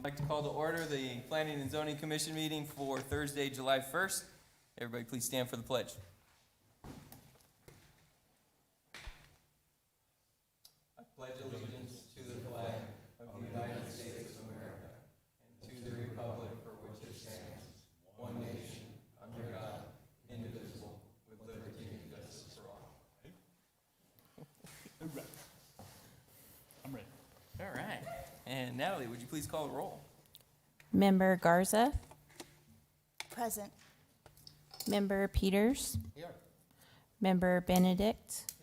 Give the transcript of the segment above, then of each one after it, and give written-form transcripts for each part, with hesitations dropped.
I'd like to call to order the Planning and Zoning Commission meeting for Thursday, July 1st. Everybody please stand for the pledge. I pledge allegiance to the flag of the United States of America and to the republic for which it stands, one nation, under God, indivisible, with liberty and justice for all. I'm ready. All right. And Natalie, would you please call the roll? Member Garza, Present. Member Peters, Here. Member Benedict,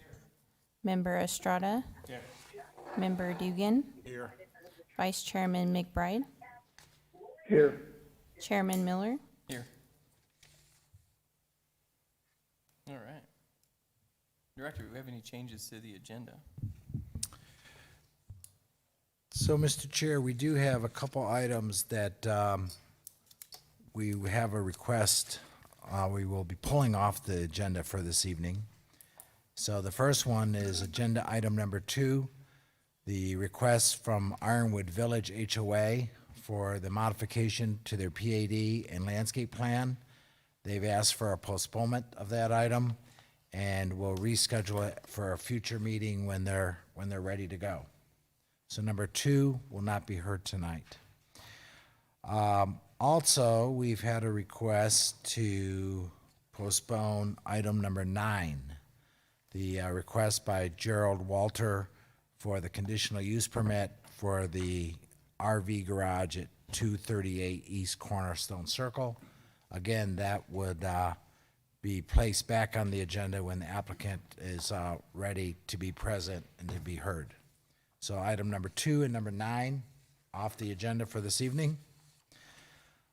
Member Estrada, Here. Member Dugan, Here. Vice Chairman McBride, Here. Chairman Miller. Here. All right. Director, do we have any changes to the agenda? So, Mr. Chair, we do have a couple items that we have a request we will be pulling off the agenda for this evening. So the first one is agenda item number 2, the request from Ironwood Village HOA for the modification to their PAD and landscape plan. They've asked for a postponement of that item, and we'll reschedule it for a future meeting when they're ready to go. So number 2 will not be heard tonight. Also, we've had a request to postpone item number 9, the request by Gerald Walter for the conditional use permit for the RV garage at 238 East Cornerstone Circle. Again, that would be placed back on the agenda when the applicant is ready to be present and to be heard. So item number 2 and number 9 off the agenda for this evening.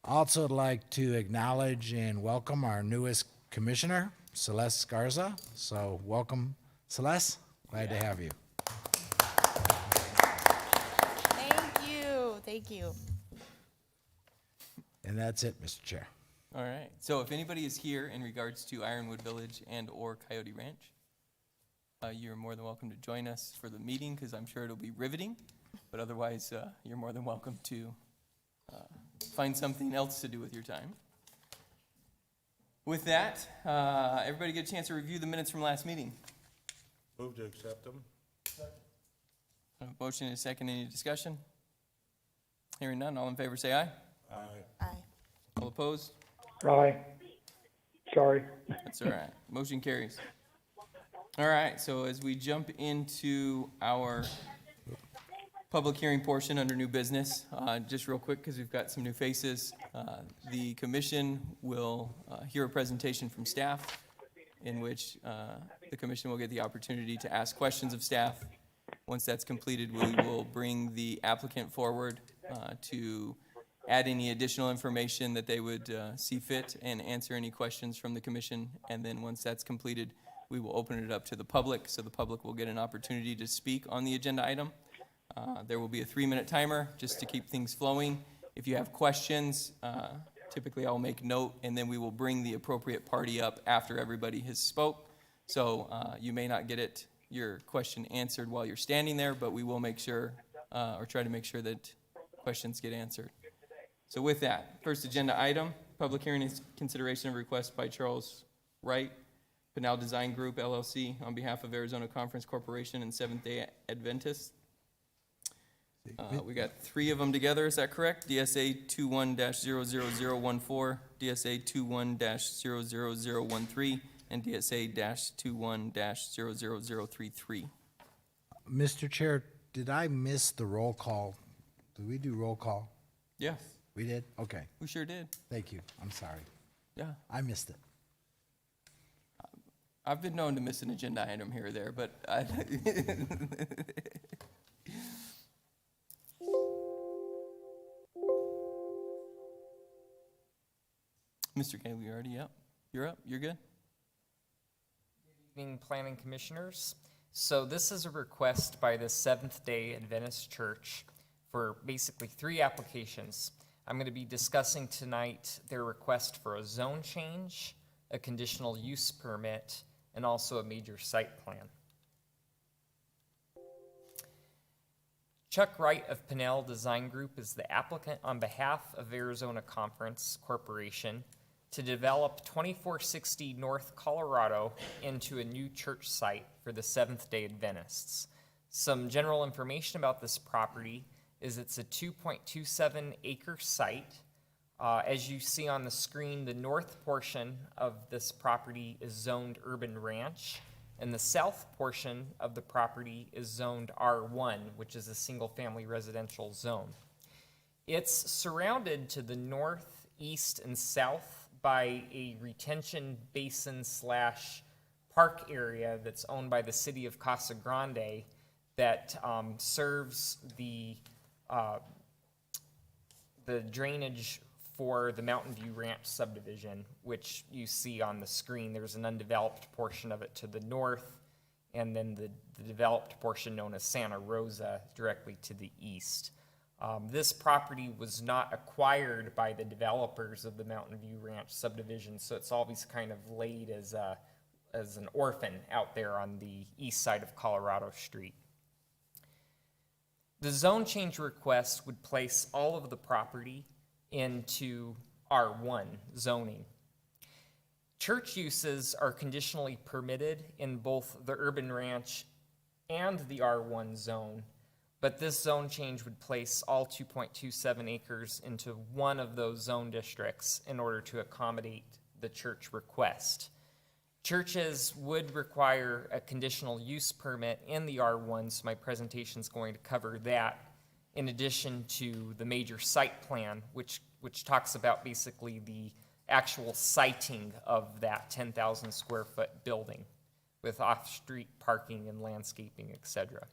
Also, I'd like to acknowledge and welcome our newest commissioner, Celeste Garza. So welcome, Celeste. Glad to have you. Thank you. Thank you. And that's it, Mr. Chair. All right. So if anybody is here in regards to Ironwood Village and or Coyote Ranch, you're more than welcome to join us for the meeting because I'm sure it'll be riveting. But otherwise, you're more than welcome to find something else to do with your time. With that, everybody get a chance to review the minutes from last meeting. Move to accept them. A motion and a second. Any discussion? Hearing none. All in favor say aye. Aye. Aye. All opposed? Aye. Sorry. That's all right. Motion carries. All right, so as we jump into our public hearing portion under new business, just real quick, because we've got some new faces, the commission will hear a presentation from staff in which the commission will get the opportunity to ask questions of staff. Once that's completed, we will bring the applicant forward to add any additional information that they would see fit and answer any questions from the commission. And then once that's completed, we will open it up to the public, so the public will get an opportunity to speak on the agenda item. There will be a 3-minute timer just to keep things flowing. If you have questions, typically I'll make note, and then we will bring the appropriate party up after everybody has spoke. So you may not get your question answered while you're standing there, but we will make sure, or try to make sure that questions get answered. So with that, first agenda item, public hearing is consideration of request by Charles Wright, Pinal Design Group, LLC, on behalf of Arizona Conference Corporation and Seventh-day Adventists. We got 3 of them together, is that correct? DSA 21-00014, DSA 21-00013, and DSA 21-00033. Mr. Chair, did I miss the roll call? Did we do roll call? Yeah, We did? Okay. we sure did. Thank you. I'm sorry. Yeah. I missed it. I've been known to miss an agenda item here or there, but Mr. Cagle, you already up? You're up? You're good? Evening, Planning Commissioners. So this is a request by the Seventh-day Adventist Church for basically 3 applications. I'm going to be discussing tonight their request for a zone change, a conditional use permit, and also a major site plan. Chuck Wright of Pinnell Design Group is the applicant on behalf of Arizona Conference Corporation to develop 2460 North Colorado into a new church site for the Seventh-day Adventists. Some general information about this property is it's a 2.27 acre site. As you see on the screen, the north portion of this property is zoned urban ranch, and the south portion of the property is zoned R1, which is a single-family residential zone. It's surrounded to the north, east, and south by a retention basin slash park area that's owned by the city of Casa Grande that serves the drainage for the Mountain View Ranch subdivision, which you see on the screen. There's an undeveloped portion of it to the north, and then the developed portion known as Santa Rosa directly to the east. This property was not acquired by the developers of the Mountain View Ranch subdivision, so it's always kind of laid as an orphan out there on the east side of Colorado Street. The zone change request would place all of the property into R1 zoning. Church uses are conditionally permitted in both the urban ranch and the R1 zone, but this zone change would place all 2.27 acres into one of those zone districts in order to accommodate the church request. Churches would require a conditional use permit in the R1, so my presentation is going to cover that, in addition to the major site plan, which talks about basically the actual siting of that 10,000 square foot building with off-street parking and landscaping, etc.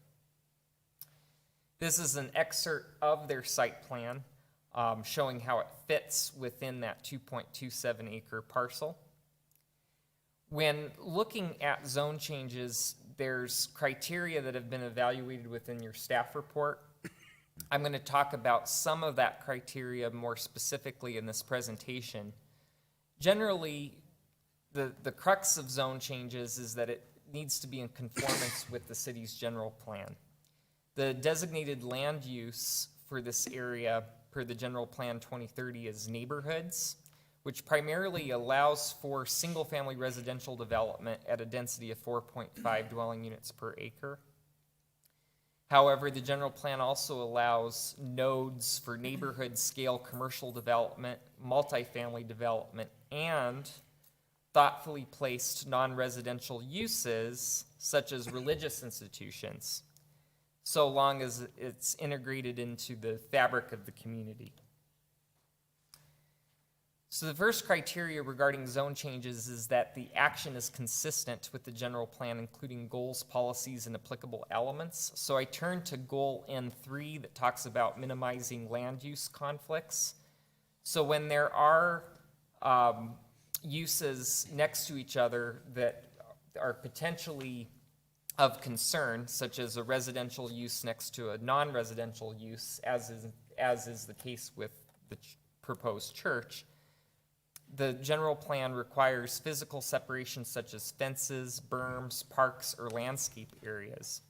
This is an excerpt of their site plan showing how it fits within that 2.27 acre parcel. When looking at zone changes, there's criteria that have been evaluated within your staff report. I'm going to talk about some of that criteria more specifically in this presentation. Generally, the crux of zone changes is that it needs to be in conformance with the city's general plan. The designated land use for this area per the general plan 2030 is neighborhoods, which primarily allows for single-family residential development at a density of 4.5 dwelling units per acre. However, the general plan also allows nodes for neighborhood scale commercial development, multifamily development, and thoughtfully placed non-residential uses such as religious institutions, so long as it's integrated into the fabric of the community. So the first criteria regarding zone changes is that the action is consistent with the general plan, including goals, policies, and applicable elements. So I turn to goal N3 that talks about minimizing land use conflicts. So when there are uses next to each other that are potentially of concern, such as a residential use next to a non-residential use, as is the case with the proposed church, the general plan requires physical separation such as fences, berms, parks, or landscape areas.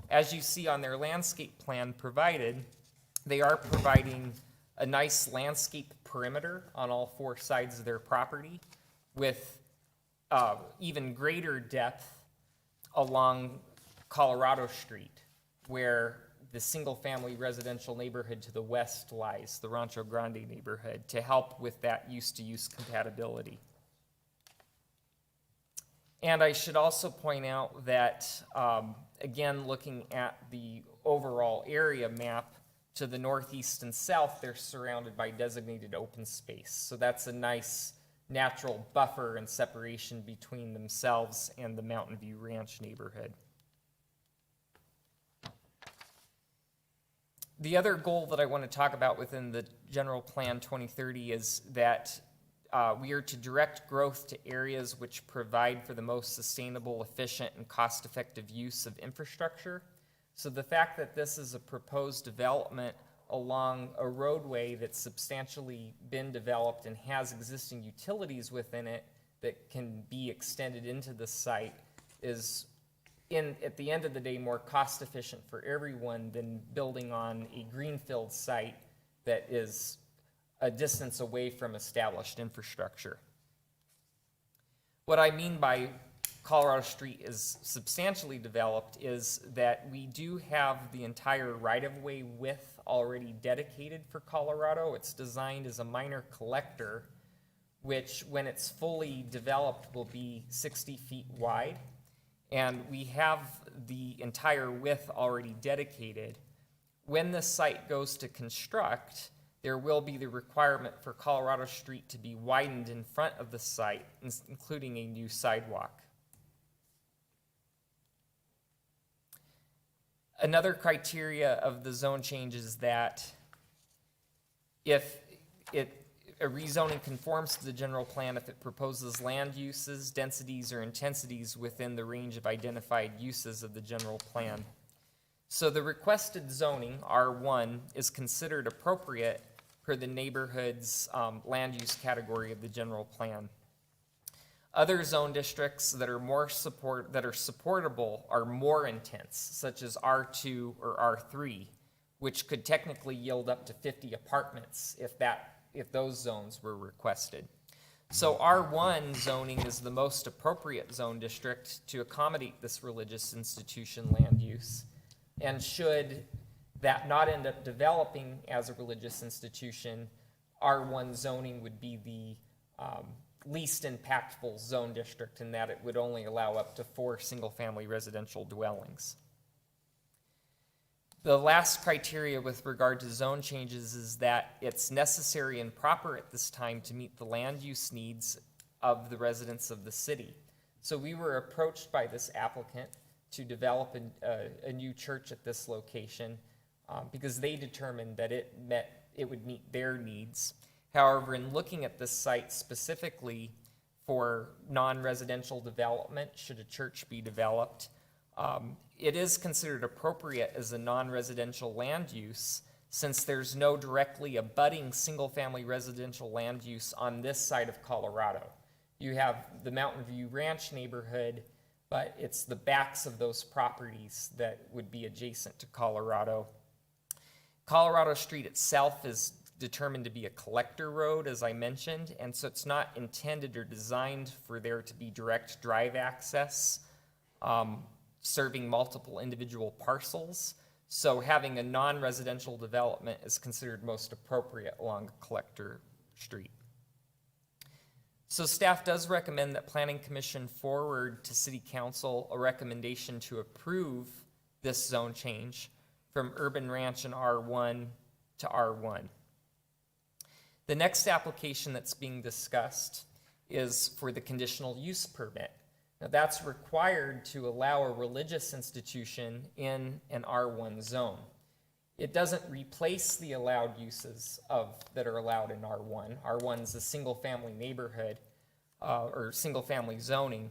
As you see on their landscape plan provided, they are providing a nice landscape perimeter on all four sides of their property with even greater depth along Colorado Street, where the single-family residential neighborhood to the west lies, the Rancho Grande neighborhood, to help with that use-to-use compatibility. And I should also point out that, again, looking at the overall area map, to the northeast and south, they're surrounded by designated open space. So that's a nice natural buffer and separation between themselves and the Mountain View Ranch neighborhood. The other goal that I want to talk about within the General Plan 2030 is that we are to direct growth to areas which provide for the most sustainable, efficient, and cost-effective use of infrastructure. So the fact that this is a proposed development along a roadway that's substantially been developed and has existing utilities within it that can be extended into the site is at the end of the day, more cost efficient for everyone than building on a greenfield site that is a distance away from established infrastructure. What I mean by Colorado Street is substantially developed is that we do have the entire right-of-way width already dedicated for Colorado. It's designed as a minor collector, which when it's fully developed will be 60 feet wide. And we have the entire width already dedicated. When the site goes to construct, there will be the requirement for Colorado Street to be widened in front of the site, including a new sidewalk. Another criteria of the zone change is that if a rezoning conforms to the general plan, if it proposes land uses, densities, or intensities within the range of identified uses of the general plan. So the requested zoning, R1, is considered appropriate per the neighborhood's land use category of the general plan. Other zone districts that are supportable are more intense, such as R2 or R3, which could technically yield up to 50 apartments if those zones were requested. So R1 zoning is the most appropriate zone district to accommodate this religious institution land use. And should that not end up developing as a religious institution, R1 zoning would be the least impactful zone district in that it would only allow up to 4 single-family residential dwellings. The last criteria with regard to zone changes is that it's necessary and proper at this time to meet the land use needs of the residents of the city. So we were approached by this applicant to develop a new church at this location because they determined that it would meet their needs. However, in looking at this site specifically for non-residential development, should a church be developed, it is considered appropriate as a non-residential land use since there's no directly abutting single-family residential land use on this side of Colorado. You have the Mountain View Ranch neighborhood, but it's the backs of those properties that would be adjacent to Colorado. Colorado Street itself is determined to be a collector road, as I mentioned, and so it's not intended or designed for there to be direct drive access, serving multiple individual parcels. So having a non-residential development is considered most appropriate along Collector Street. So staff does recommend that Planning Commission forward to City Council a recommendation to approve this zone change from Urban Ranch and R1 to R1. The next application that's being discussed is for the Conditional Use Permit. Now that's required to allow a religious institution in an R1 zone. It doesn't replace the allowed uses that are allowed in R1. R1 is a single-family neighborhood or single-family zoning,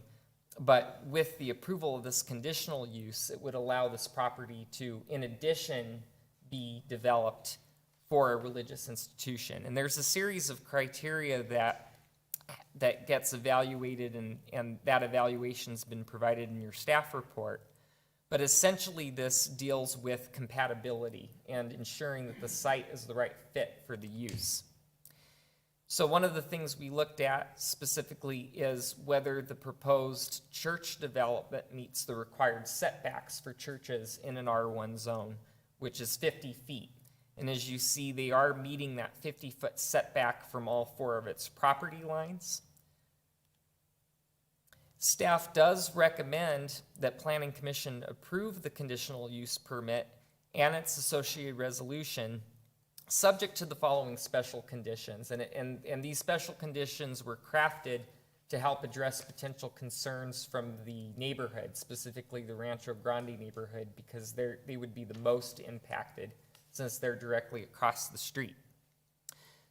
but with the approval of this conditional use, it would allow this property to, in addition, be developed for a religious institution. And there's a series of criteria that gets evaluated, and that evaluation's been provided in your staff report. But essentially this deals with compatibility and ensuring that the site is the right fit for the use. So one of the things we looked at specifically is whether the proposed church development meets the required setbacks for churches in an R1 zone, which is 50 feet. And as you see, they are meeting that 50-foot setback from all 4 of its property lines. Staff does recommend that Planning Commission approve the conditional use permit and its associated resolution, subject to the following special conditions. And these special conditions were crafted to help address potential concerns from the neighborhood, specifically the Rancho Grande neighborhood, because they would be the most impacted since they're directly across the street.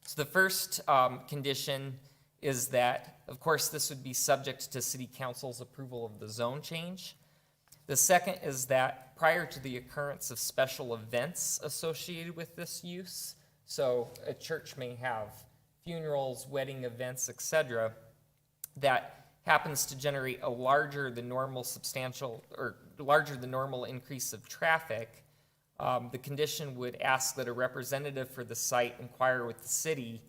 So the first condition is that, of course, this would be subject to City Council's approval of the zone change. The second is that prior to the occurrence of special events associated with this use, so a church may have funerals, wedding events, etc., that happens to generate a larger than normal substantial or larger than normal increase of traffic, the condition would ask that a representative for the site inquire with the city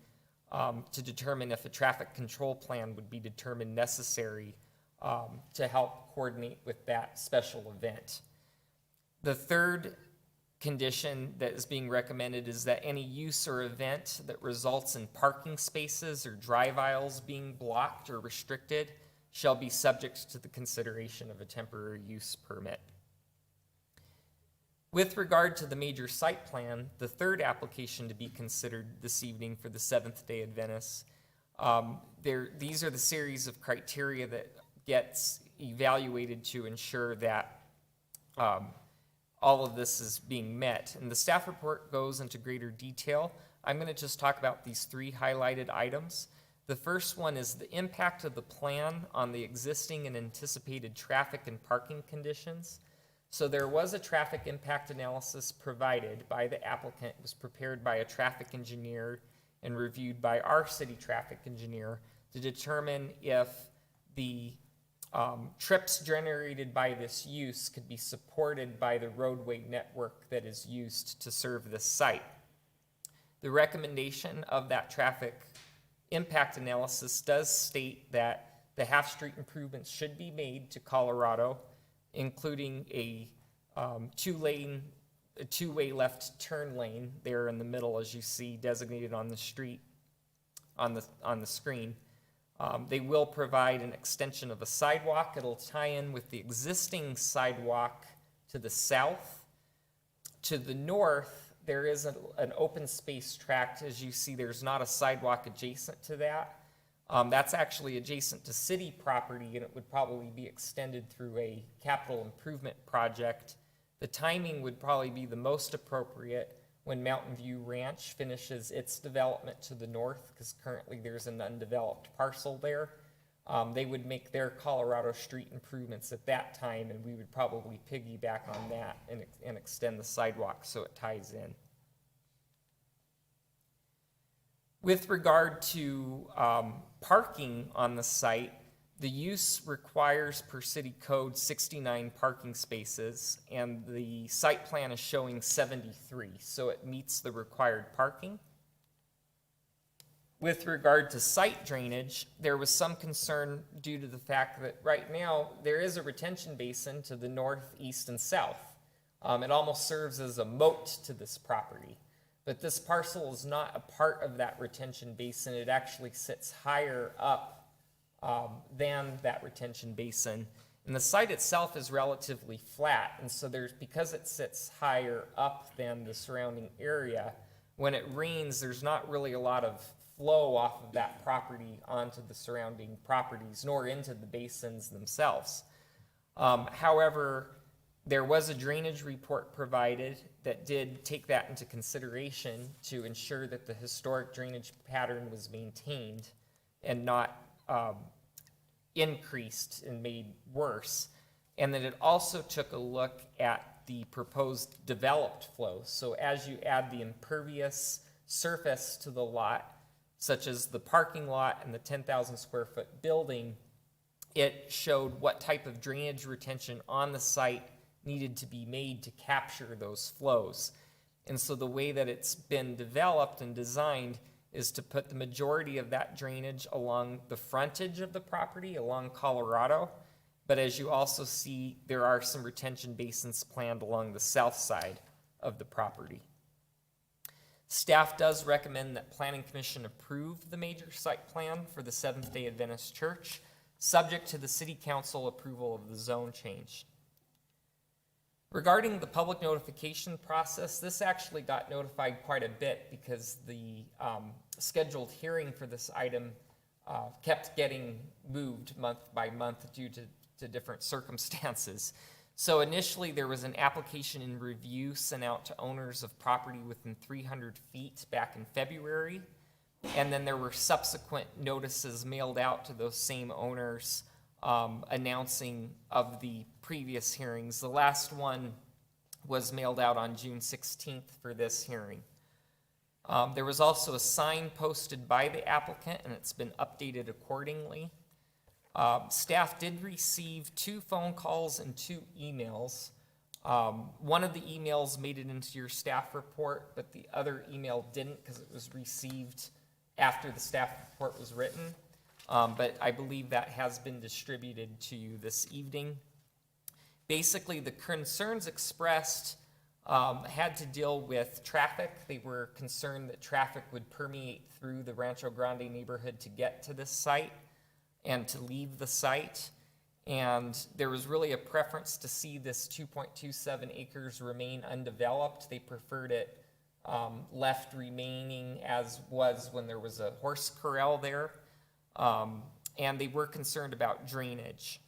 to determine if a traffic control plan would be determined necessary to help coordinate with that special event. The third condition that is being recommended is that any use or event that results in parking spaces or drive aisles being blocked or restricted shall be subject to the consideration of a temporary use permit. With regard to the major site plan, the third application to be considered this evening for the Seventh-day Adventists, these are the series of criteria that gets evaluated to ensure that all of this is being met. And the staff report goes into greater detail. I'm going to just talk about these three highlighted items. The first one is the impact of the plan on the existing and anticipated traffic and parking conditions. So there was a traffic impact analysis provided by the applicant. It was prepared by a traffic engineer and reviewed by our city traffic engineer to determine if the trips generated by this use could be supported by the roadway network that is used to serve this site. The recommendation of that traffic impact analysis does state that the half-street improvements should be made to Colorado, including a two-way left turn lane there in the middle, as you see designated on the street on the screen. They will provide an extension of a sidewalk. It'll tie in with the existing sidewalk to the south. To the north, there is an open space tract. As you see, there's not a sidewalk adjacent to that. That's actually adjacent to city property, and it would probably be extended through a capital improvement project. The timing would probably be the most appropriate when Mountain View Ranch finishes its development to the north, because currently there's an undeveloped parcel there. They would make their Colorado Street improvements at that time, and we would probably piggyback on that and extend the sidewalk so it ties in. With regard to parking on the site, the use requires per city code 69 parking spaces, and the site plan is showing 73, so it meets the required parking. With regard to site drainage, there was some concern due to the fact that right now there is a retention basin to the north, east, and south. It almost serves as a moat to this property. But this parcel is not a part of that retention basin. It actually sits higher up than that retention basin. And the site itself is relatively flat, and so because it sits higher up than the surrounding area, when it rains, there's not really a lot of flow off of that property onto the surrounding properties, nor into the basins themselves. However, there was a drainage report provided that did take that into consideration to ensure that the historic drainage pattern was maintained and not increased and made worse, and that it also took a look at the proposed developed flow. So as you add the impervious surface to the lot, such as the parking lot and the 10,000 square foot building, it showed what type of drainage retention on the site needed to be made to capture those flows. And so the way that it's been developed and designed is to put the majority of that drainage along the frontage of the property, along Colorado. But as you also see, there are some retention basins planned along the south side of the property. Staff does recommend that Planning Commission approve the major site plan for the Seventh-day Adventist Church, subject to the City Council approval of the zone change. Regarding the public notification process, this actually got notified quite a bit because the scheduled hearing for this item kept getting moved month by month due to different circumstances. So initially there was an application in review sent out to owners of property within 300 feet back in February, and then there were subsequent notices mailed out to those same owners announcing of the previous hearings. The last one was mailed out on June 16th for this hearing. There was also a sign posted by the applicant, and it's been updated accordingly. Staff did receive 2 phone calls and 2 emails. One of the emails made it into your staff report, but the other email didn't because it was received after the staff report was written. But I believe that has been distributed to you this evening. Basically, the concerns expressed had to deal with traffic. They were concerned that traffic would permeate through the Rancho Grande neighborhood to get to this site and to leave the site. And there was really a preference to see this 2.27 acres remain undeveloped. They preferred it left remaining as was when there was a horse corral there. And they were concerned about drainage.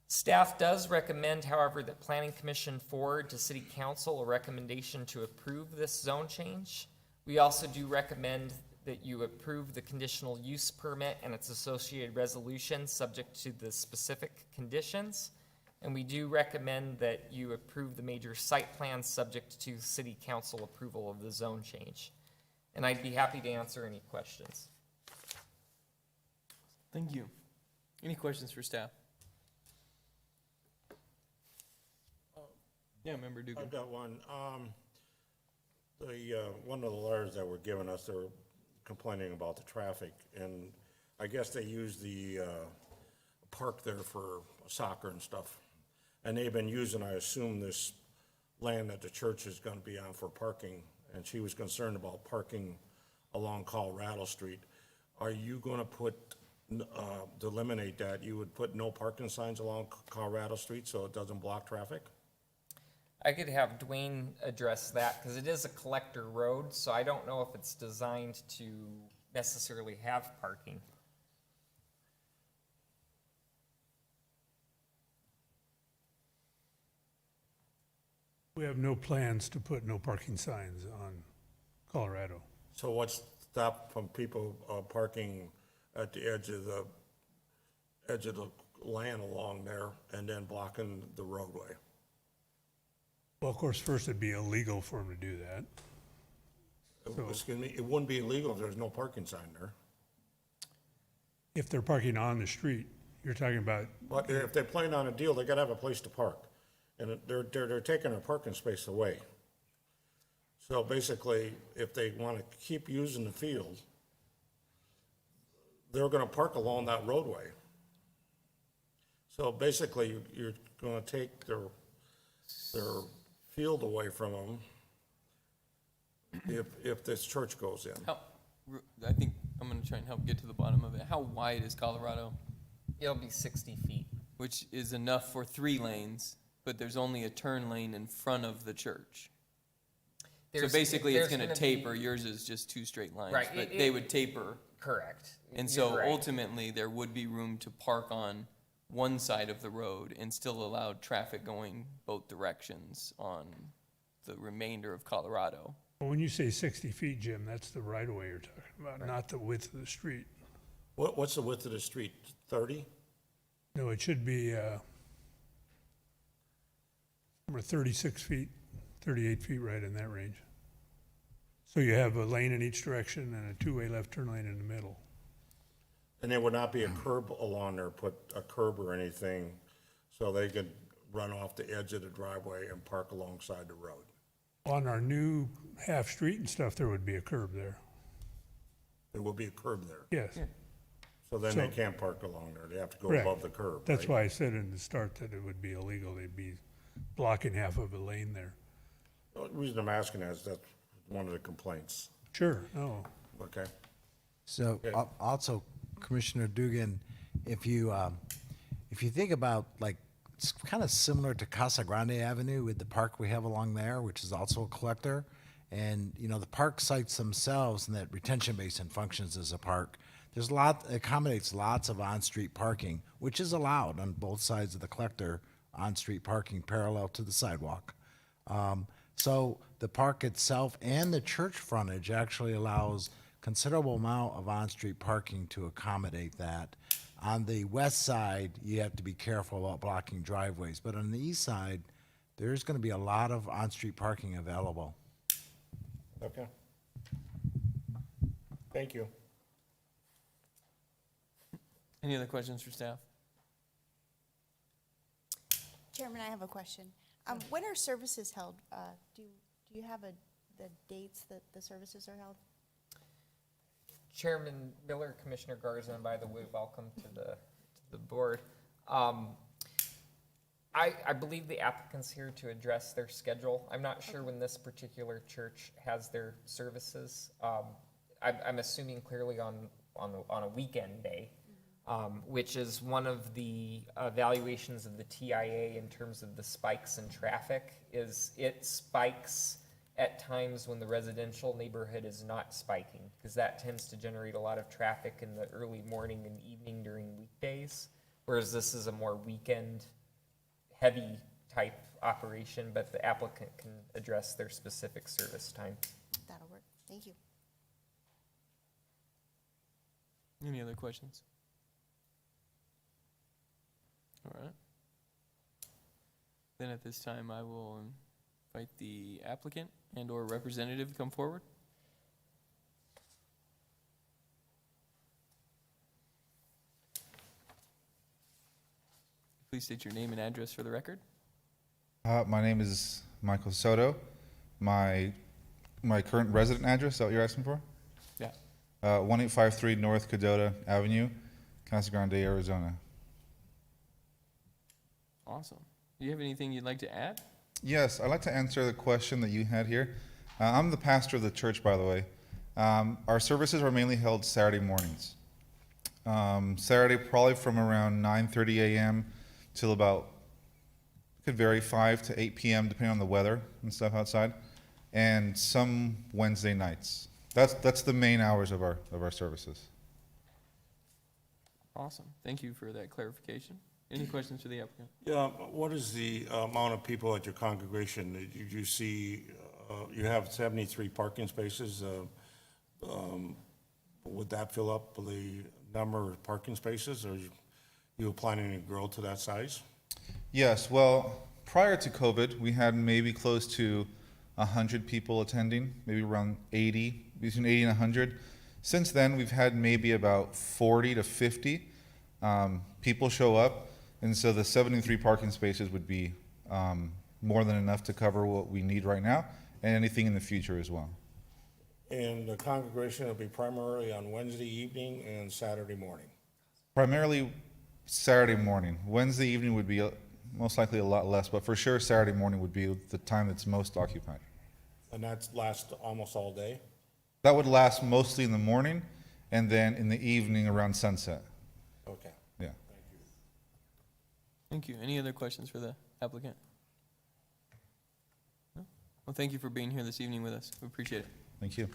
Staff does recommend, however, that Planning Commission forward to City Council a recommendation to approve this zone change. We also do recommend that you approve the conditional use permit and its associated resolution subject to the specific conditions. And we do recommend that you approve the major site plan subject to City Council approval of the zone change. And I'd be happy to answer any questions. Thank you. Any questions for staff? Yeah, Member Dugan. I've got one. One of the letters that were given us, they were complaining about the traffic, and I guess they use the park there for soccer and stuff. And they've been using, I assume, this land that the church is gonna be on for parking, and she was concerned about parking along Colorado Street. Are you gonna to eliminate that, you would put no parking signs along Colorado Street so it doesn't block traffic? I could have Dwayne address that because it is a collector road, so I don't know if it's designed to necessarily have parking. We have no plans to put no parking signs on Colorado. So what's stopped from people parking at the edge of the land along there and then blocking the roadway? Well, of course, first it'd be illegal for them to do that. Excuse me, it wouldn't be illegal if there's no parking sign there. If they're parking on the street, you're talking about, But if they're playing on a deal, they gotta have a place to park. And they're taking a parking space away. So basically, if they wanna keep using the field, they're gonna park along that roadway. So basically, you're gonna take their field away from them if this church goes in. I think I'm gonna try and help get to the bottom of it. How wide is Colorado? It'll be 60 feet. Which is enough for 3 lanes, but there's only a turn lane in front of the church. So There's- basically, it's there's gonna be- taper, yours is just 2 straight lines. Right, But it- they would taper, Correct. and You're so right. ultimately, there would be room to park on one side of the road and still allow traffic going both directions on the remainder of Colorado. well, when you say 60 feet, Jim, that's the right of way you're talking about, not the width of the street. What's the width of the street, 30? No, it should be, number 36 feet, 38 feet, right in that range. So you have a lane in each direction and a 2-way left turn lane in the middle. And there would not be a curb along there, put a curb or anything, so they could run off the edge of the driveway and park alongside the road. On our new half street and stuff, there would be a curb there. There will be a curb there. Yes, So then they So- can't park along there. They have to go Correct. above the curb, that's right? why I said in the start that it would be illegal. They'd be blocking half of a lane there. The reason I'm asking is that's one of the complaints, Sure, no, okay? So also, Commissioner Dugan, if you think about, like, it's kind of similar to Casa Grande Avenue with the park we have along there, which is also a collector. And, you know, the park sites themselves and that retention basin functions as a park. There's accommodates lots of on-street parking, which is allowed on both sides of the collector, on-street parking parallel to the sidewalk. So the park itself and the church frontage actually allows considerable amount of on-street parking to accommodate that. On the west side, you have to be careful about blocking driveways, but on the east side, there's gonna be a lot of on-street parking available. Okay. Thank you. Any other questions for staff? Chairman, I have a question. When are services held? Do you have the dates that the services are held? Chairman Miller, Commissioner Garza, and by the way, welcome to the board. I believe the applicant's here to address their schedule. I'm not sure when this particular church has their services. I'm assuming clearly on a weekend day, which is one of the evaluations of the TIA in terms of the spikes in traffic, is it spikes at times when the residential neighborhood is not spiking, because that tends to generate a lot of traffic in the early morning and evening during weekdays, whereas this is a more weekend heavy type operation, but the applicant can address their specific service time. That'll work. Thank you. Any other questions? All right. Then at this time, I will invite the applicant and/or representative to come forward. Please state your name and address for the record. My name is Michael Soto. My current resident address, is that what you're asking for? Yeah. 1853 North Cadota Avenue, Casa Grande, Arizona. Awesome. Do you have anything you'd like to add? Yes, I'd like to answer the question that you had here. I'm the pastor of the church, by the way. Our services are mainly held Saturday mornings. Saturday probably from around 9:30 a.m. till about, could vary, 5 to 8 p.m. depending on the weather and stuff outside, and some Wednesday nights. That's the main hours of our services. Awesome. Thank you for that clarification. Any questions for the applicant? Yeah, what is the amount of people at your congregation? You see, you have 73 parking spaces. Would that fill up the number of parking spaces, or you planning to grow to that size? Yes, well, prior to COVID, we had maybe close to 100 people attending, maybe around 80, between 80 and 100. Since then, we've had maybe about 40 to 50 people show up, and so the 73 parking spaces would be more than enough to cover what we need right now, and anything in the future as well. And the congregation will be primarily on Wednesday evening and Saturday morning? Primarily Saturday morning. Wednesday evening would be most likely a lot less, but for sure Saturday morning would be the time that's most occupied. And that lasts almost all day? That would last mostly in the morning, and then in the evening around sunset. Okay. Yeah. Thank you. Any other questions for the applicant? No? Well, thank you for being here this evening with us. We appreciate it. Thank you.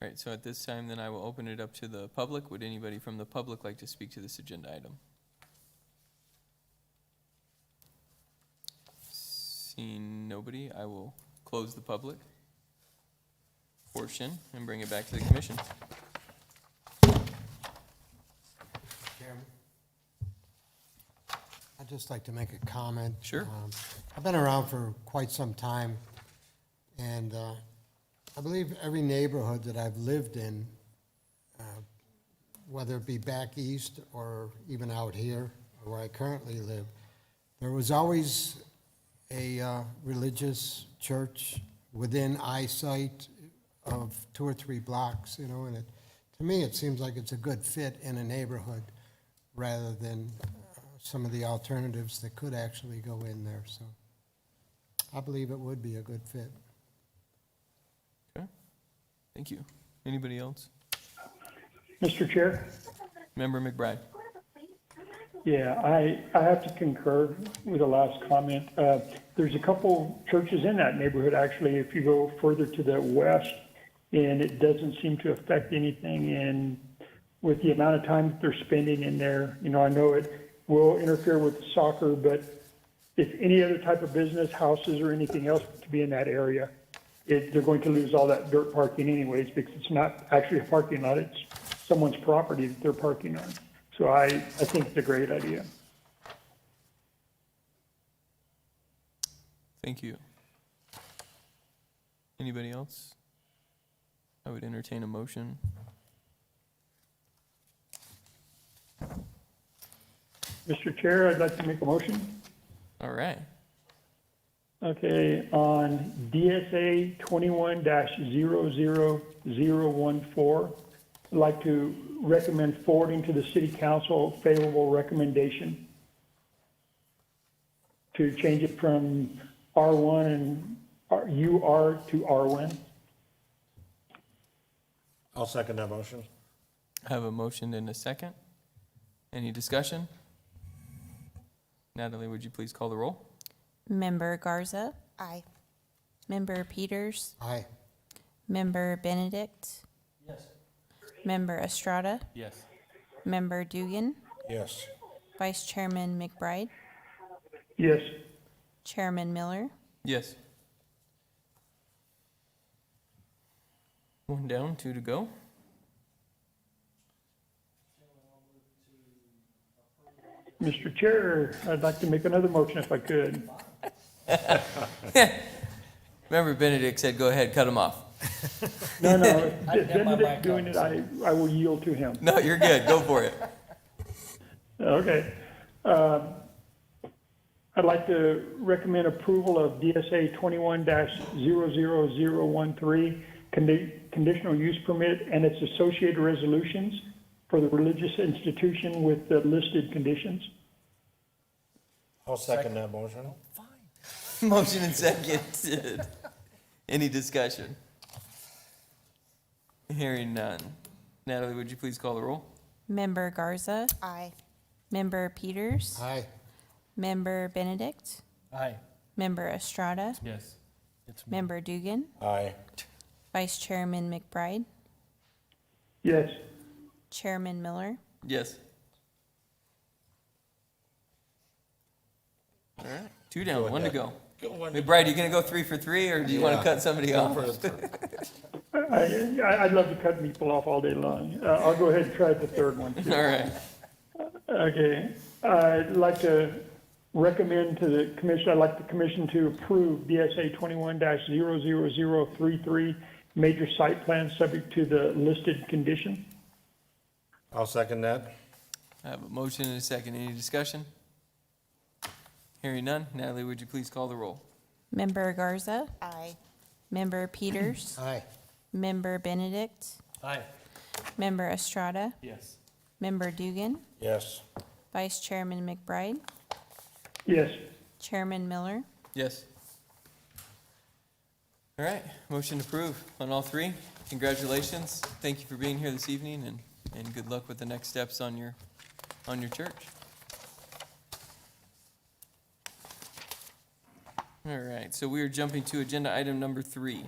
All right, so at this time, then I will open it up to the public. Would anybody from the public like to speak to this agenda item? Seeing nobody, I will close the public portion and bring it back to the commission. Chairman, I'd just like to make a comment. Sure. I've been around for quite some time, and I believe every neighborhood that I've lived in, whether it be back east or even out here, or where I currently live, there was always a religious church within eyesight of 2 or 3 blocks, you know, and to me, it seems like it's a good fit in a neighborhood rather than some of the alternatives that could actually go in there, so I believe it would be a good fit. Okay. Thank you. Anybody else? Mr. Chair? Member McBride. Yeah, I have to concur with the last comment. There's a couple churches in that neighborhood, actually, if you go further to the west, and it doesn't seem to affect anything. And with the amount of time that they're spending in there, you know, I know it will interfere with soccer, but if any other type of business, houses, or anything else to be in that area, they're going to lose all that dirt parking anyways, because it's not actually a parking lot, it's someone's property that they're parking on. So I think it's a great idea. Thank you. Anybody else? I would entertain a motion. Mr. Chair, I'd like to make a motion. All right. Okay, on DSA 21-00014, I'd like to recommend forwarding to the city council favorable recommendation to change it from R1 and UR to R1. I'll second that motion. I have a motion and a second. Any discussion? Natalie, would you please call the roll? Member Garza, Aye. Member Peters, Aye. Member Benedict. Yes. Member Estrada, Yes. Member Dugan, Yes. Vice Chairman McBride, Yes. Chairman Miller. Yes. One down, two to go. Mr. Chair, I'd like to make another motion if I could. Member Benedict said, go ahead, cut him off. No, if Benedict doing it, I will yield to him. No, you're good. Go for it. Okay. I'd like to recommend approval of DSA 21-00013, conditional use permit and its associated resolutions for the religious institution with the listed conditions. I'll second that motion. Motion and second. Any discussion? Hearing none. Natalie, would you please call the roll? Member Garza, Aye. Member Peters, Aye. Member Benedict, Aye. Member Estrada, Yes. Member Dugan, Aye. Vice Chairman McBride, Yes. Chairman Miller. Yes. All right, two down, one to go. McBride, you gonna go 3 for 3, or do you wanna cut somebody off? I'd love to cut people off all day long. I'll go ahead and try the third one. All right. Okay. I'd like to recommend to the commission, I'd like the commission to approve DSA 21-00033 major site plan subject to the listed condition. I'll second that. I have a motion and a second. Any discussion? Hearing none. Natalie, would you please call the roll? Member Garza, Aye. Member Peters, Aye. Member Benedict, Aye. Member Estrada, Yes. Member Dugan, Yes. Vice Chairman McBride, Yes. Chairman Miller. Yes. All right, motion approved on all three. Congratulations. Thank you for being here this evening, and good luck with the next steps on your church. All right, so we are jumping to agenda item number 3.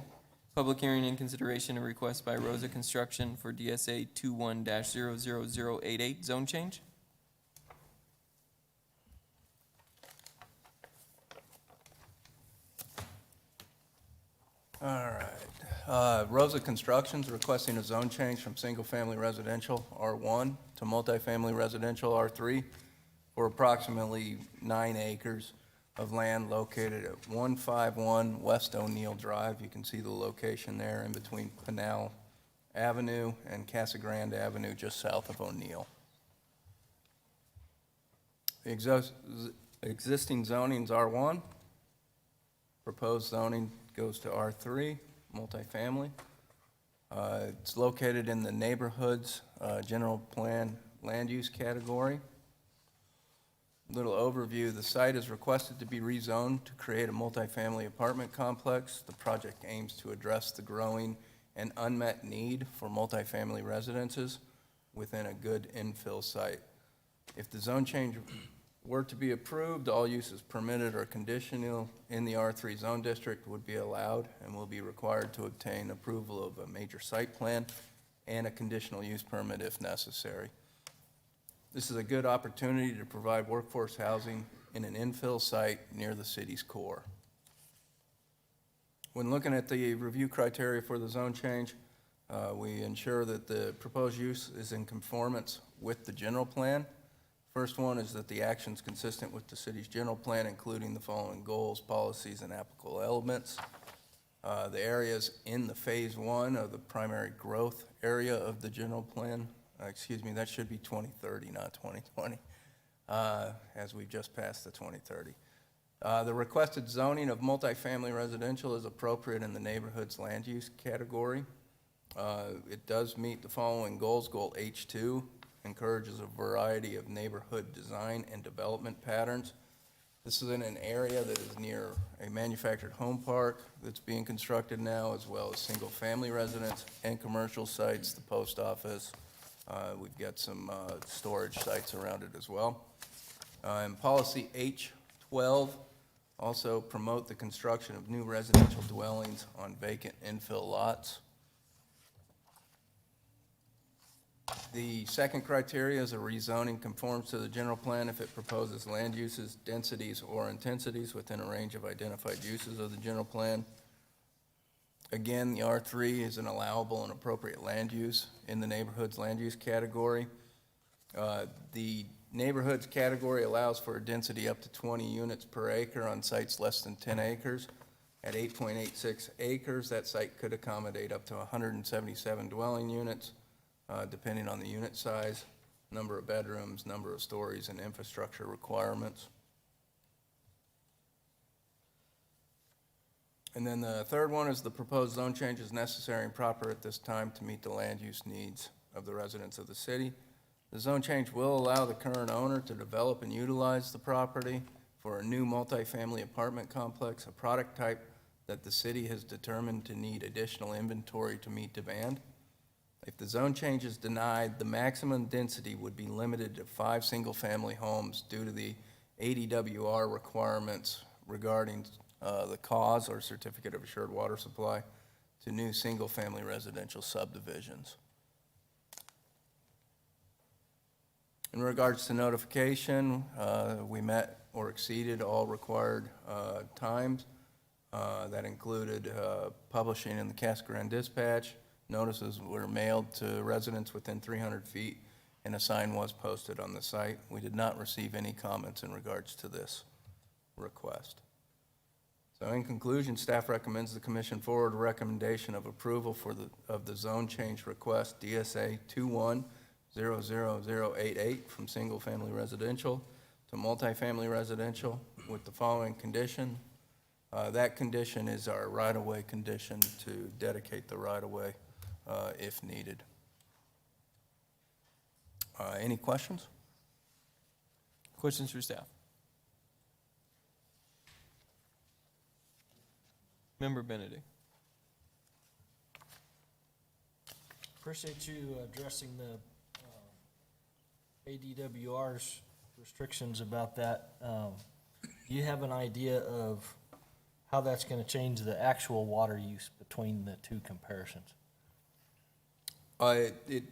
Public hearing and consideration of request by Rosa Construction for DSA 21-00088 zone change. All right. Rosa Construction's requesting a zone change from single-family residential R1 to multifamily residential R3 for approximately 9 acres of land located at 151 West O'Neill Drive. You can see the location there in between Pinal Avenue and Casa Grande Avenue, just south of O'Neill. The existing zoning's R1. Proposed zoning goes to R3, multifamily. It's located in the neighborhood's general plan land use category. Little overview, the site is requested to be rezoned to create a multifamily apartment complex. The project aims to address the growing and unmet need for multifamily residences within a good infill site. If the zone change were to be approved, all uses permitted or conditional in the R3 zone district would be allowed and will be required to obtain approval of a major site plan and a conditional use permit if necessary. This is a good opportunity to provide workforce housing in an infill site near the city's core. When looking at the review criteria for the zone change, we ensure that the proposed use is in conformance with the general plan. First one is that the action is consistent with the city's general plan, including the following goals, policies, and applicable elements. The areas in the Phase 1 of the primary growth area of the general plan, excuse me, that should be 2030, not 2020, as we just passed the 2030. The requested zoning of multifamily residential is appropriate in the neighborhood's land use category. It does meet the following goals. Goal H2 encourages a variety of neighborhood design and development patterns. This is in an area that is near a manufactured home park that's being constructed now, as well as single-family residence and commercial sites, the post office. We've got some storage sites around it as well. And policy H12, also promote the construction of new residential dwellings on vacant infill lots. The second criteria is a rezoning conforms to the general plan if it proposes land uses, densities, or intensities within a range of identified uses of the general plan. Again, the R3 is an allowable and appropriate land use in the neighborhood's land use category. The neighborhood's category allows for a density up to 20 units per acre on sites less than 10 acres. At 8.86 acres, that site could accommodate up to 177 dwelling units, depending on the unit size, number of bedrooms, number of stories, and infrastructure requirements. And then the third one is the proposed zone change is necessary and proper at this time to meet the land use needs of the residents of the city. The zone change will allow the current owner to develop and utilize the property for a new multifamily apartment complex, a product type that the city has determined to need additional inventory to meet demand. If the zone change is denied, the maximum density would be limited to 5 single-family homes due to the ADWR requirements regarding the cause or certificate of assured water supply to new single-family residential subdivisions. In regards to notification, we met or exceeded all required times. That included publishing in the Cascaran Dispatch. Notices were mailed to residents within 300 feet, and a sign was posted on the site. We did not receive any comments in regards to this request. So in conclusion, staff recommends the commission forward a recommendation of approval of the zone change request, DSA 21-00088, from single-family residential to multifamily residential with the following condition. That condition is our right-of-way condition to dedicate the right-of-way if needed. Any questions? Questions for staff? Member Benedict. Appreciate you addressing the ADWR's restrictions about that. Do you have an idea of how that's going to change the actual water use between the two comparisons? It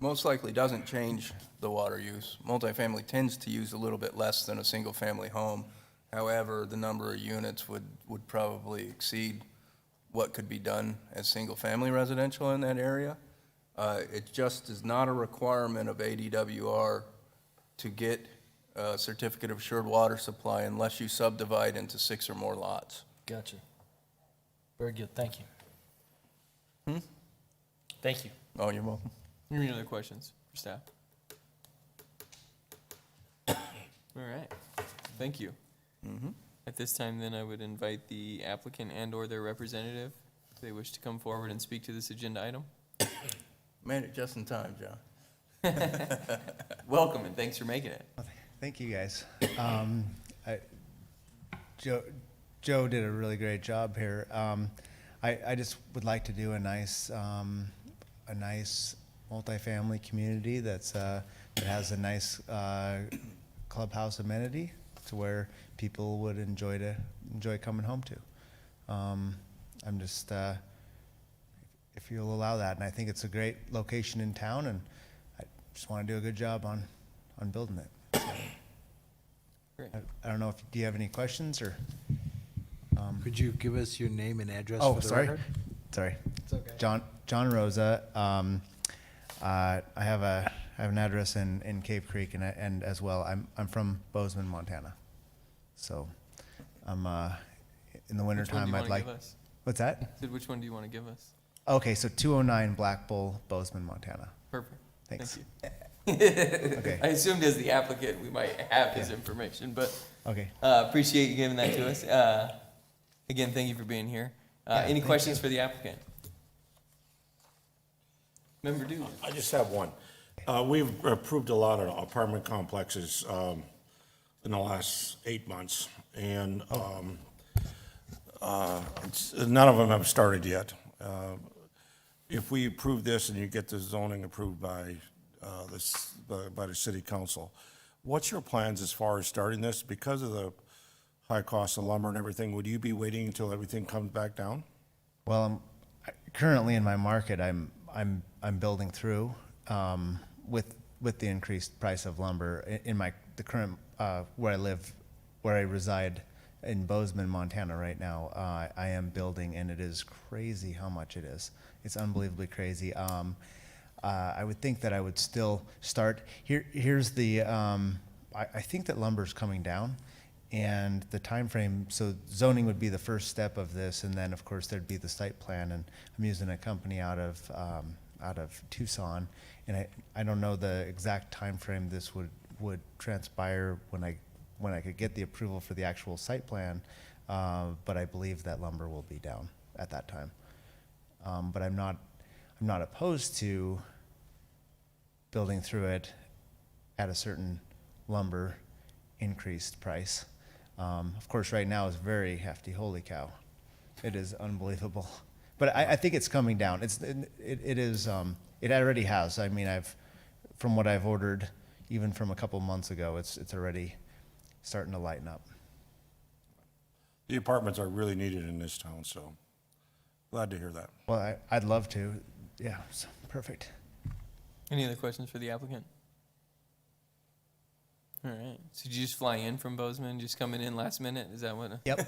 most likely doesn't change the water use. Multifamily tends to use a little bit less than a single-family home. However, the number of units would probably exceed what could be done as single-family residential in that area. It just is not a requirement of ADWR to get a certificate of assured water supply unless you subdivide into 6 or more lots. Gotcha. Very good, thank you. Thank you. Oh, you're welcome. Any other questions for staff? All right, thank you. At this time, then, I would invite the applicant and/or their representative, if they wish to come forward and speak to this agenda item. Made it just in time, John. Welcome, and thanks for making it. Thank you, guys. Joe did a really great job here. I just would like to do a nice multifamily community that has a nice clubhouse amenity to where people would enjoy coming home to. I'm just, if you'll allow that, and I think it's a great location in town, and I just want to do a good job on building it. So, Great. I don't know do you have any questions or? Could you give us your name and address Oh, for the sorry. record? Sorry. It's okay. John Rosa. I have an address in Cave Creek, and as well, I'm from Bozeman, Montana. So, I'm in the Which one do wintertime. you I'd wanna like. give us? What's that? Said, which one do you want to give us? Okay, so 209 Black Bull, Bozeman, Montana. Perfect. Thanks. Thank you. Okay. I assumed as the applicant, we might have his information, but Okay. appreciate you giving that to us. Again, thank you for being here. Any thank questions for the applicant? Member Dugan? I just have one. We've approved a lot of apartment complexes in the last 8 months, and none of them have started yet. If we approve this and you get the zoning approved by the city council, what's your plans as far as starting this? Because of the high cost of lumber and everything, would you be waiting until everything comes back down? Well, currently in my market, I'm building through with the increased price of lumber in the current where I reside in Bozeman, Montana right now. I am building, and it is crazy how much it is. It's unbelievably crazy. I would think that I would still start. Here's the. I think that lumber's coming down, and the time frame. So zoning would be the first step of this, and then of course there'd be the site plan. And I'm using a company out of Tucson, and I don't know the exact time frame this would transpire when I could get the approval for the actual site plan, but I believe that lumber will be down at that time. But I'm not opposed to building through it at a certain lumber increased price. Of course, right now is very hefty. Holy cow, it is unbelievable. But I think it's coming down. It is. It already has. I mean, from what I've ordered, even from a couple months ago, it's already starting to lighten up. The apartments are really needed in this town, so glad to hear that. Well, I'd love to. Yeah, so, perfect. Any other questions for the applicant? All right. So did you just fly in from Bozeman, just coming in last minute? Is that what? Yep.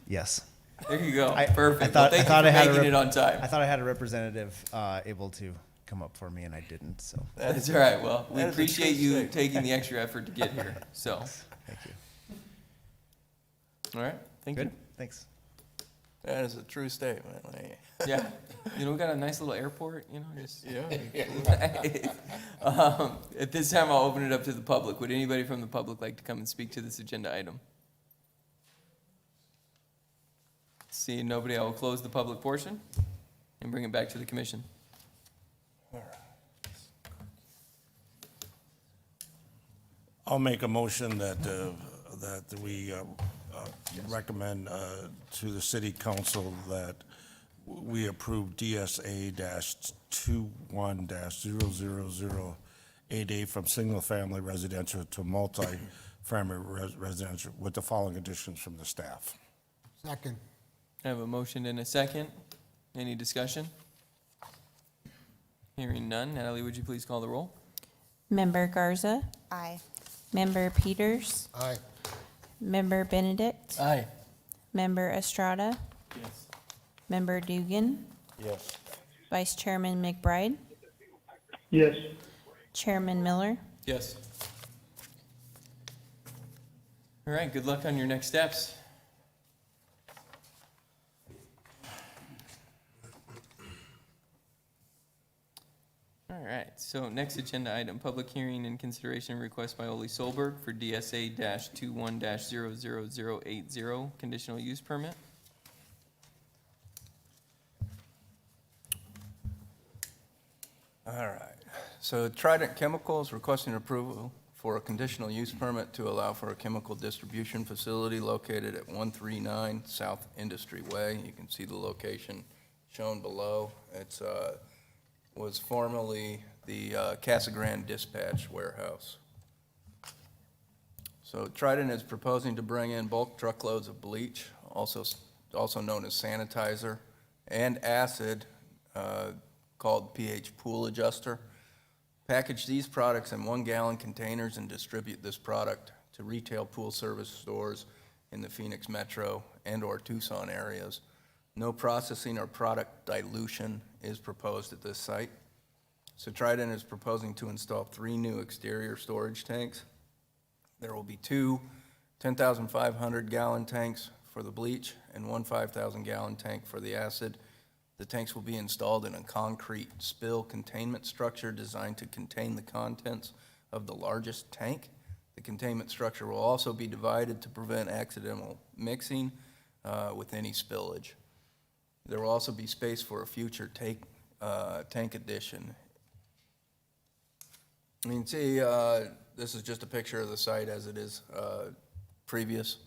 Yes. There you go. I Perfect. thought, Well, thank I thought you I for had making it on time. I thought I had a representative able to come up for me, and I didn't. So That's all right. Well, we That is a appreciate true you statement. taking the extra effort to get here. So, thank you. all right. Thank Good. Thanks. That is a true statement. you. Yeah. You know, we got a nice little airport, you know, just. Yeah. At this time, I'll open it up to the public. Would anybody from the public like to come and speak to this agenda item? Seeing nobody, I will close the public portion and bring it back to the commission. I'll make a motion that we recommend to the city council that we approve DSA-21-00088 from single-family residential to multi-family residential with the following additions from the staff. Second. I have a motion and a second. Any discussion? Hearing none. Natalie, would you please call the roll? Member Garza, Aye. Member Peters, Aye. Member Benedict, Aye. Member Estrada, Yes. Member Dugan, Yes. Vice Chairman McBride, Yes. Chairman Miller. Yes. All right, good luck on your next steps. All right, so next agenda item, public hearing and consideration request by Ole Solberg for DSA-21-00080, conditional use permit. All right. So Trident Chemical is requesting approval for a conditional use permit to allow for a chemical distribution facility located at 139 South Industry Way. You can see the location shown below. It's was formerly the Casa Grande Dispatch Warehouse. So Trident is proposing to bring in bulk truckloads of bleach, also known as sanitizer, and acid, called pH pool adjuster. Package these products in 1-gallon containers and distribute this product to retail pool service stores in the Phoenix Metro and/or Tucson areas. No processing or product dilution is proposed at this site. So Trident is proposing to install 3 new exterior storage tanks. There will be 2 10,500 gallon tanks for the bleach and one 5,000-gallon tank for the acid. The tanks will be installed in a concrete spill containment structure designed to contain the contents of the largest tank. The containment structure will also be divided to prevent accidental mixing with any spillage. There will also be space for a future tank addition. You can see, this is just a picture of the site as it is previous.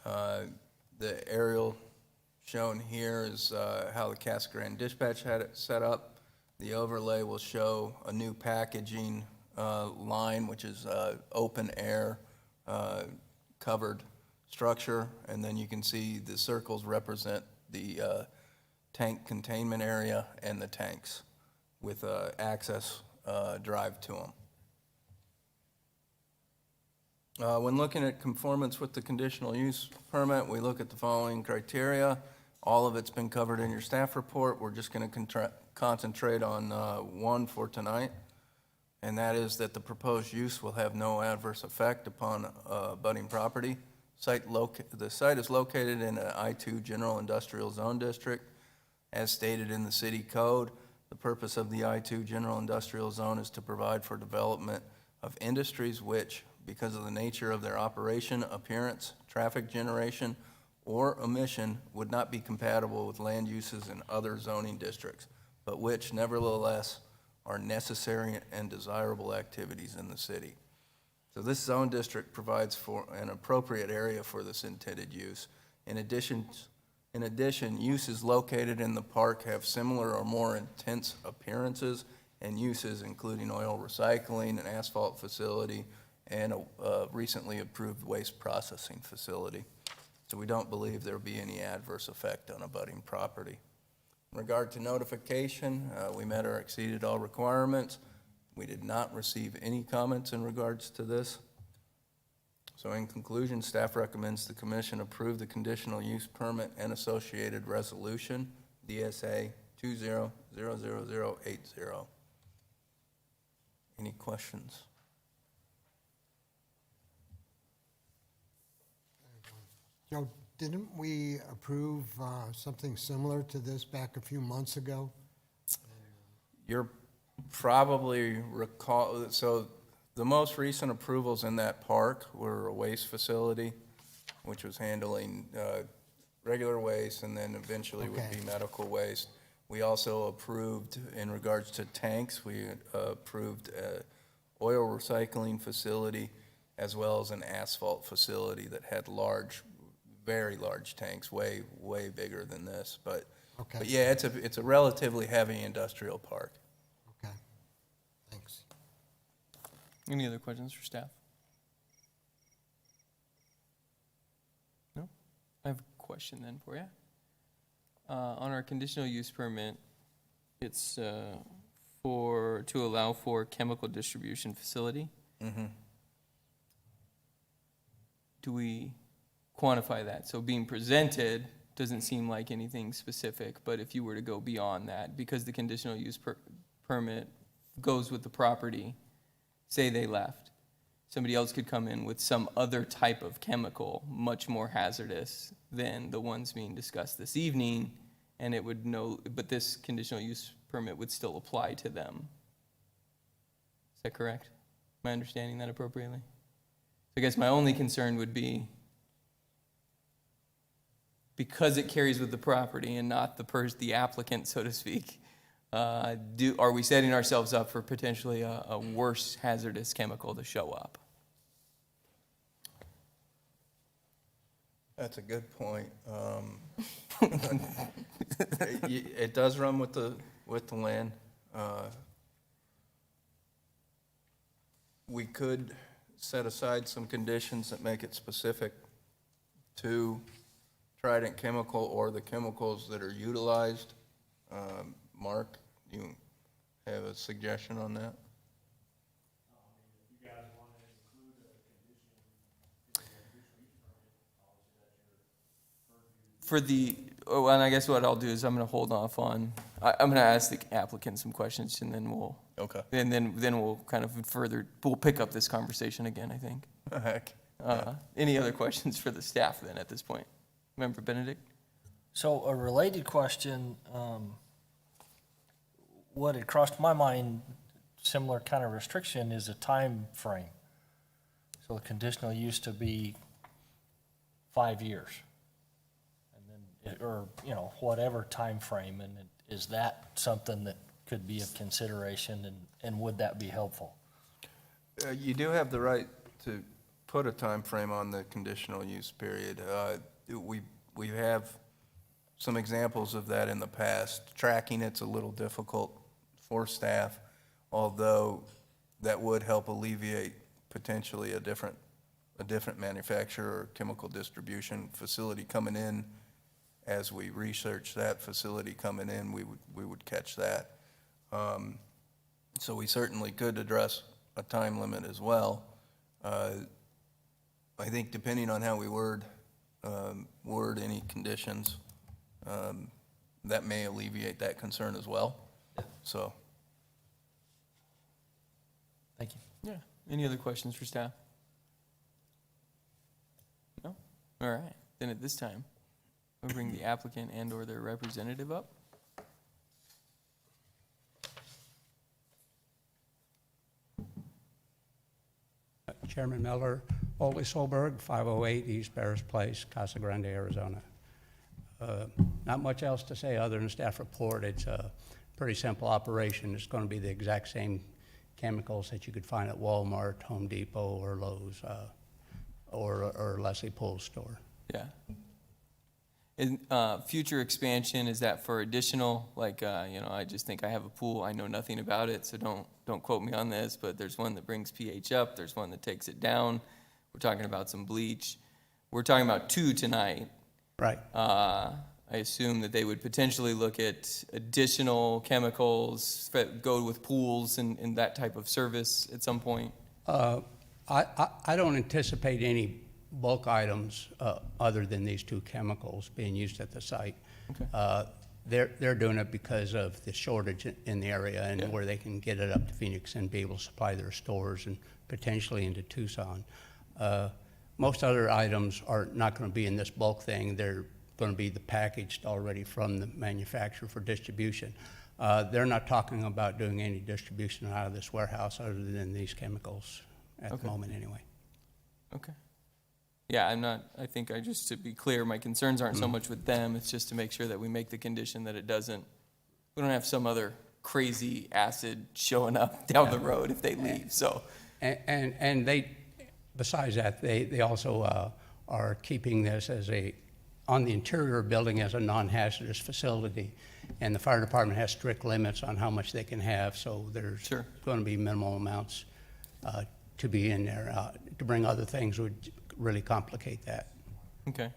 The aerial shown here is how the Casa Grande Dispatch had it set up. The overlay will show a new packaging line, which is open air covered structure, and then you can see the circles represent the tank containment area and the tanks with access drive to them. When looking at conformance with the conditional use permit, we look at the following criteria. All of it's been covered in your staff report. We're just going to concentrate on one for tonight, and that is that the proposed use will have no adverse effect upon abutting property. The site is located in an I-2 General Industrial Zone District. As stated in the city code, the purpose of the I-2 General Industrial Zone is to provide for development of industries which, because of the nature of their operation, appearance, traffic generation, or emission, would not be compatible with land uses in other zoning districts, but which nevertheless are necessary and desirable activities in the city. So this zone district provides for an appropriate area for this intended use. In addition, uses located in the park have similar or more intense appearances and uses, including oil recycling, an asphalt facility, and a recently approved waste processing facility. So we don't believe there will be any adverse effect on abutting property. In regard to notification, we met or exceeded all requirements. We did not receive any comments in regards to this. So in conclusion, staff recommends the commission approve the conditional use permit and associated resolution, DSA 20-00080. Any questions? Joe, didn't we approve something similar to this back a few months ago? You're probably recall, so the most recent approvals in that park were a waste facility, which was handling regular waste and then eventually would be medical waste. We also approved, in regards to tanks, we approved an oil recycling facility as well as an asphalt facility that had large, very large tanks, way bigger than this. But yeah, it's a relatively heavy industrial park. Okay, thanks. Any other questions for staff? No? I have a question then for you. On our conditional use permit, it's to allow for chemical distribution facility. Mm-hmm. Do we quantify that? So being presented doesn't seem like anything specific, but if you were to go beyond that, because the conditional use permit goes with the property, say they left, somebody else could come in with some other type of chemical, much more hazardous than the ones being discussed this evening, and it would but this conditional use permit would still apply to them. Is that correct? Am I understanding that appropriately? I guess my only concern would be, because it carries with the property and not the applicant, so to speak, are we setting ourselves up for potentially a worse hazardous chemical to show up? That's a good point. It does run with the land. We could set aside some conditions that make it specific to Trident Chemical or the chemicals that are utilized. Mark, you have a suggestion on that? And I guess what I'll do is I'm going to hold off on, I'm going to ask the applicant some questions, and then we'll, Okay. and then we'll kind of we'll pick up this conversation again, I think. Heck, Any other questions for the staff then at this point? Member Benedict? So a related question, what had crossed my mind, similar kind of restriction, is a time frame. So the conditional used to be 5 years. And then, or, you know, whatever time frame, and is that something that could be of consideration, and would that be helpful? You do have the right to put a time frame on the conditional use period. We have some examples of that in the past. Tracking it's a little difficult for staff, although that would help alleviate potentially a different manufacturer or chemical distribution facility coming in. As we research that facility coming in, we would catch that. So we certainly could address a time limit as well. I think depending on how we word any conditions, that may alleviate that concern as well. So. Thank you. Yeah. Any other questions for staff? No? All right. Then at this time, we'll bring the applicant and/or their representative up. Chairman Miller, Ole Solberg, 508 East Barris Place, Casa Grande, Arizona. Not much else to say other than staff report. It's a pretty simple operation. It's going to be the exact same chemicals that you could find at Walmart, Home Depot, or Lowe's, or Leslie Pool's store. Yeah. And future expansion, is that for additional, like, I just think I have a pool, I know nothing about it, so don't quote me on this, but there's one that brings pH up, there's one that takes it down. We're talking about some bleach. We're talking about 2 tonight. Right. I assume that they would potentially look at additional chemicals that go with pools and that type of service at some point. I don't anticipate any bulk items other than these 2 chemicals being used at the site. Okay. They're doing it because of the shortage in the area and where they can get it up to Phoenix and be able to supply their stores and potentially into Tucson. Most other items are not going to be in this bulk thing. They're going to be the packaged already from the manufacturer for distribution. They're not talking about doing any distribution out of this warehouse other than these chemicals at the moment anyway. Okay. Yeah, I think just to be clear, my concerns aren't so much with them, it's just to make sure that we make the condition that we don't have some other crazy acid showing up down the road if they leave, so. And they, besides that, they also are keeping this on the interior building as a non-hazardous facility. And the fire department has strict limits on how much they can have, so there's going to be minimal amounts to be in there. To bring other things would really complicate that. Okay.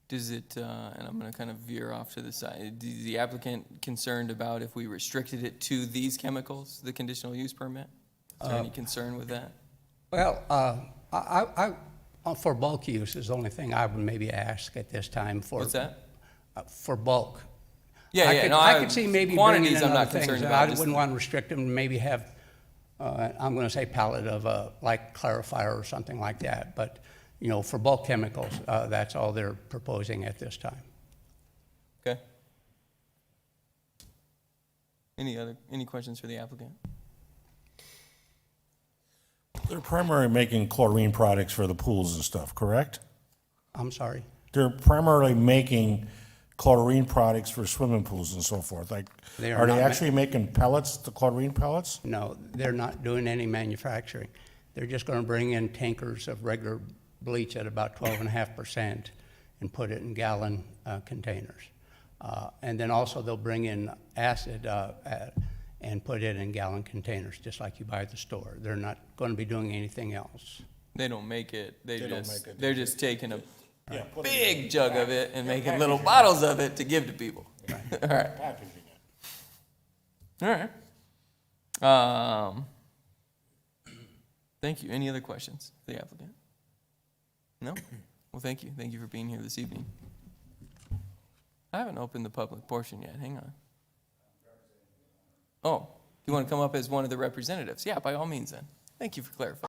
Does it, and I'm going to kind of veer off to the side, is the applicant concerned about if we restricted it to these chemicals, the conditional use permit? Is there any concern with that? Well, for bulk use is the only thing I would maybe ask at this time for. What's that? For bulk. Yeah, I could see maybe bringing in I'm other not things. concerned I about. wouldn't want to restrict them, maybe have, I'm going to say palette of like clarifier or something like that. But, for bulk chemicals, that's all they're proposing at this time. Okay. Any questions for the applicant? They're primarily making chlorine products for the pools and stuff, correct? I'm sorry? They're primarily making chlorine products for swimming pools and so forth. Like, are they actually making pellets, the chlorine pellets? No, they're not doing any manufacturing. They're just going to bring in tankers of regular bleach at about 12.5% and put it in gallon containers. And then also they'll bring in acid and put it in gallon containers, just like you buy at the store. They're not going to be doing anything else. They don't make it. They're just taking a big jug of it and making little bottles of it to give to people. Right. All right. Packaging it. All right. Thank you. Any other questions for the applicant? No? Well, thank you. Thank you for being here this evening. I haven't opened the public portion yet. Hang on. Oh, you want to come up as one of the representatives? Yeah, by all means then. Thank you for clarifying.